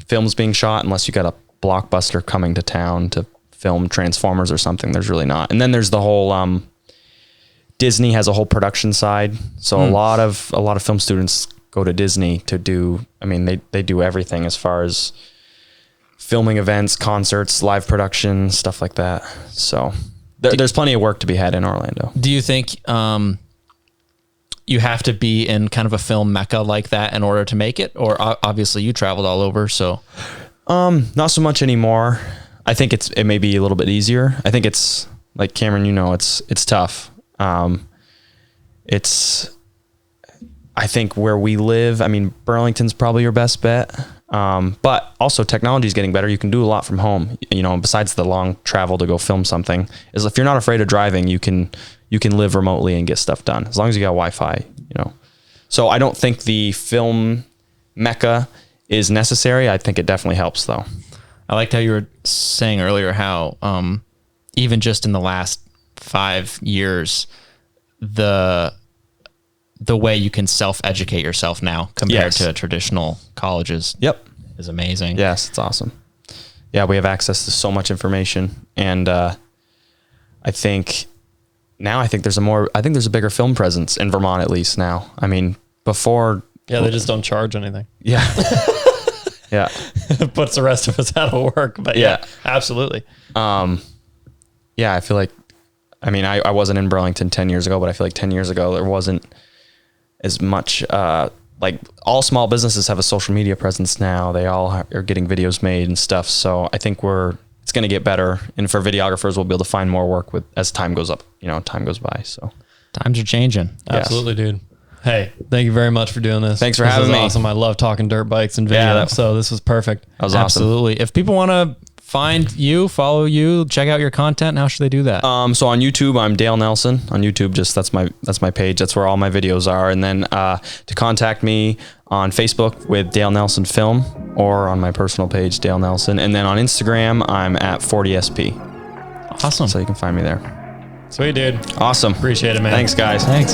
films being shot, unless you got a blockbuster coming to town to film Transformers or something, there's really not. And then there's the whole Disney has a whole production side. So a lot of film students go to Disney to do. I mean, they do everything as far as filming events, concerts, live production, stuff like that. So there's plenty of work to be had in Orlando. Do you think you have to be in kind of a film mecca like that in order to make it? Or obviously you traveled all over, so. Not so much anymore. I think it may be a little bit easier. I think it's like Cameron, it's tough. I think where we live, I mean, Burlington's probably your best bet. But also technology is getting better. You can do a lot from home, besides the long travel to go film something. Is if you're not afraid of driving, you can live remotely and get stuff done as long as you got Wi-Fi, So I don't think the film mecca is necessary. I think it definitely helps though. I liked how you were saying earlier how even just in the last 5 years, the way you can self-educate yourself now compared to traditional colleges is amazing. Yes, it's awesome. Yeah, we have access to so much information, and I think there's a bigger film presence in Vermont, at least now. I mean, before. Yeah, they just don't charge anything. Yeah. Yeah. Puts the rest of us out of work. But yeah, absolutely. Yeah, I feel like, I mean, I wasn't in Burlington 10 years ago, but I feel like 10 years ago there wasn't as much, like all small businesses have a social media presence now. They all are getting videos made and stuff. So I think it's going to get better. And for videographers, we'll be able to find more work as time goes up, time goes by. So Times are changing. Absolutely, dude. Hey, thank you very much for doing this. Thanks for having me. Awesome. I love talking dirt bikes and video. So this was perfect. That was awesome. Absolutely. If people want to find you, follow you, check out your content, how should they do that? So on YouTube, I'm Dale Nelson. On YouTube, that's my page. That's where all my videos are. And then to contact me on Facebook with Dale Nelson Film, or on my personal page, Dale Nelson. And then on Instagram, I'm at 40SP. Awesome. So you can find me there. Sweet, dude. Awesome. Appreciate it, man. Thanks, guys. Thanks.